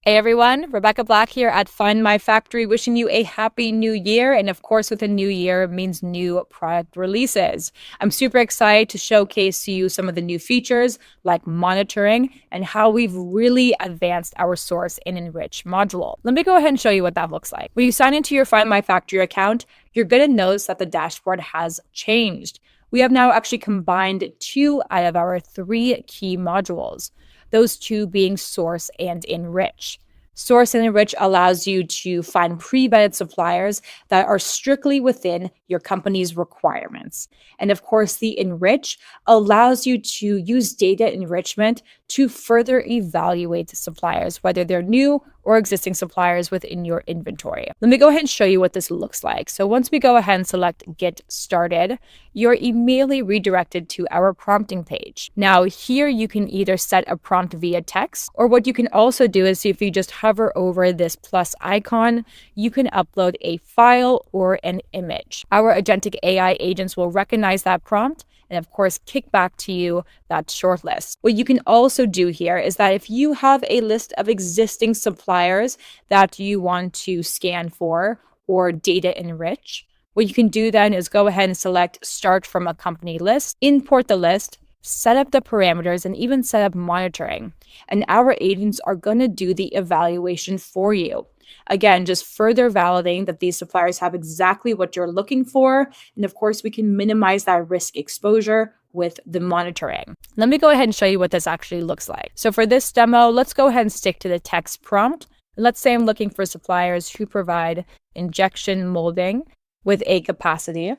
Hey everyone, Rebecca Black here at Find My Factory, wishing you a happy new year. And of course, with a new year means new product releases. I'm super excited to showcase to you some of the new features like monitoring and how we've really advanced our source and enrich module. Let me go ahead and show you what that looks like. When you sign into your Find My Factory account, you're going to notice that the dashboard has changed. We have now actually combined 2 out of our 3 key modules, those 2 being source and enrich. Source and enrich allows you to find pre-vetted suppliers that are strictly within your company's requirements. And of course, the enrich allows you to use data enrichment to further evaluate suppliers, whether they're new or existing suppliers within your inventory. Let me go ahead and show you what this looks like. So once we go ahead and select Get Started, you're immediately redirected to our prompting page. Now here you can either set a prompt via text, or what you can also do is if you just hover over this plus icon, you can upload a file or an image. Our agentic AI agents will recognize that prompt and of course kick back to you that shortlist. What you can also do here is that if you have a list of existing suppliers that you want to scan for or data enrich, what you can do then is go ahead and select Start from a company list, import the list, set up the parameters, and even set up monitoring. And our agents are going to do the evaluation for you. Again, just further validating that these suppliers have exactly what you're looking for. And of course, we can minimize that risk exposure with the monitoring. Let me go ahead and show you what this actually looks like. So for this demo, let's go ahead and stick to the text prompt. Let's say I'm looking for suppliers who provide injection molding with a capacity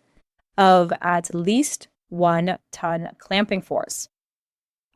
of at least 1 ton clamping force.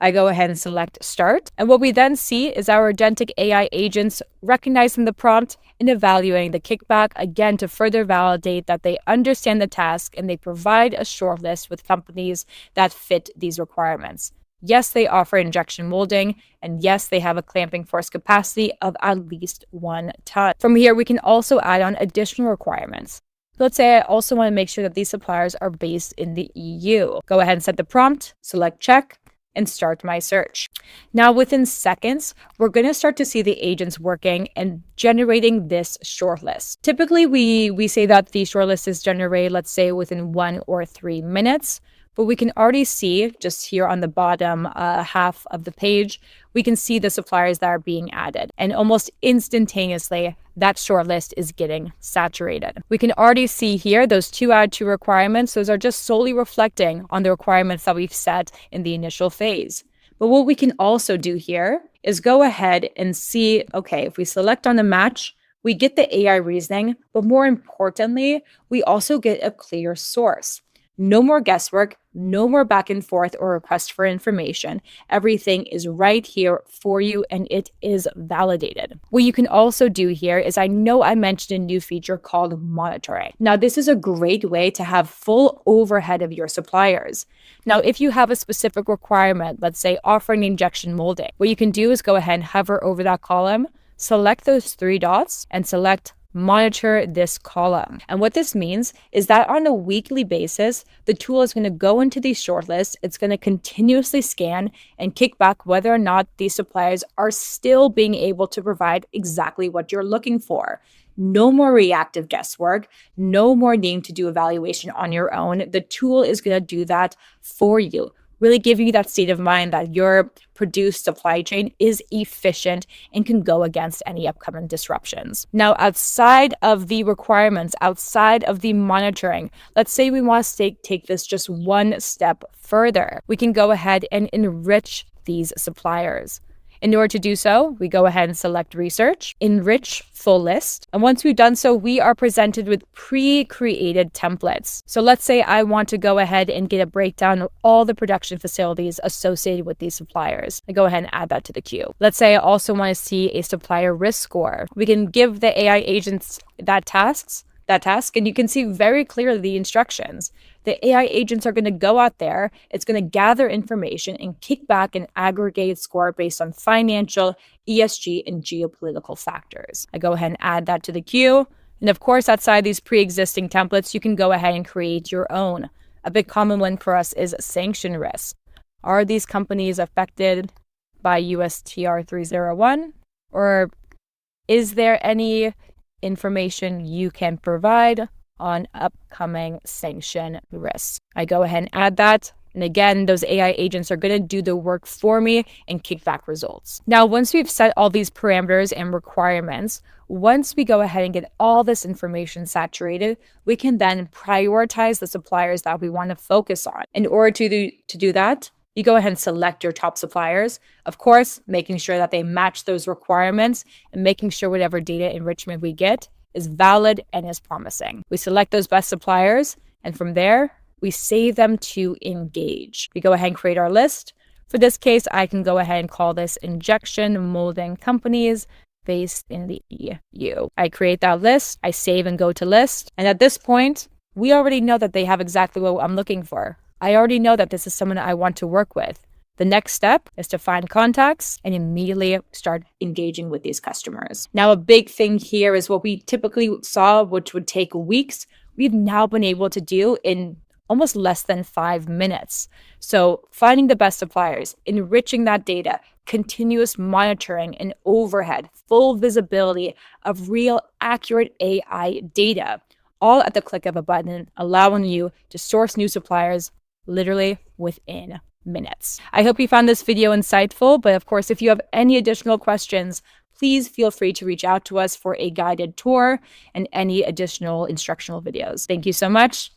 I go ahead and select Start. And what we then see is our agentic AI agents recognizing the prompt and evaluating the kickback, again, to further validate that they understand the task and they provide a shortlist with companies that fit these requirements. Yes, they offer injection molding, and yes, they have a clamping force capacity of at least 1 ton. From here, we can also add on additional requirements. Let's say I also want to make sure that these suppliers are based in the EU. Go ahead and set the prompt, select Check, and start my search. Now, within seconds, we're going to start to see the agents working and generating this shortlist. Typically, we say that the shortlist is generated, let's say, within 1 or 3 minutes. But we can already see just here on the bottom half of the page, we can see the suppliers that are being added. And almost instantaneously, that shortlist is getting saturated. We can already see here those 2 out of 2 requirements. Those are just solely reflecting on the requirements that we've set in the initial phase. But what we can also do here is go ahead and see, okay, if we select on the match, we get the AI reasoning, but more importantly, we also get a clear source. No more guesswork, no more back and forth or request for information. Everything is right here for you and it is validated. What you can also do here is I know I mentioned a new feature called monitoring. Now, this is a great way to have full overhead of your suppliers. Now, if you have a specific requirement, let's say offering injection molding, what you can do is go ahead and hover over that column, select those 3 dots and select Monitor this column. And what this means is that on a weekly basis, the tool is going to go into these shortlists. It's going to continuously scan and kick back whether or not these suppliers are still being able to provide exactly what you're looking for. No more reactive guesswork, no more needing to do evaluation on your own. The tool is going to do that for you. Really giving you that state of mind that your produced supply chain is efficient and can go against any upcoming disruptions. Now, outside of the requirements, outside of the monitoring, let's say we want to take this just 1 step further. We can go ahead and enrich these suppliers. In order to do so, we go ahead and select Research, Enrich Full List. And once we've done so, we are presented with pre-created templates. So let's say I want to go ahead and get a breakdown of all the production facilities associated with these suppliers. I go ahead and add that to the queue. Let's say I also want to see a supplier risk score. We can give the AI agents that task, and you can see very clearly the instructions. The AI agents are going to go out there, it's going to gather information and kick back an aggregated score based on financial, ESG, and geopolitical factors. I go ahead and add that to the queue. And of course, outside these pre-existing templates, you can go ahead and create your own. A big common one for us is sanction risk. Are these companies affected by USTR 301? Or Is there any information you can provide on upcoming sanction risks? I go ahead and add that. And again, those AI agents are going to do the work for me and kick back results. Now, once we've set all these parameters and requirements, once we go ahead and get all this information saturated, we can then prioritize the suppliers that we want to focus on. In order to do that, you go ahead and select your top suppliers. Of course, making sure that they match those requirements and making sure whatever data enrichment we get is valid and is promising. We select those best suppliers, and from there, we save them to engage. We go ahead and create our list. For this case, I can go ahead and call this injection molding companies based in the EU. I create that list, I save and go to list. And at this point, we already know that they have exactly what I'm looking for. I already know that this is someone I want to work with. The next step is to find contacts and immediately start engaging with these customers. Now, a big thing here is what we typically saw, which would take weeks, we've now been able to do in almost less than 5 minutes. So finding the best suppliers, enriching that data, continuous monitoring and overhead, full visibility of real accurate AI data, all at the click of a button, allowing you to source new suppliers literally within minutes. I hope you found this video insightful, but of course, if you have any additional questions, please feel free to reach out to us for a guided tour and any additional instructional videos. Thank you so much.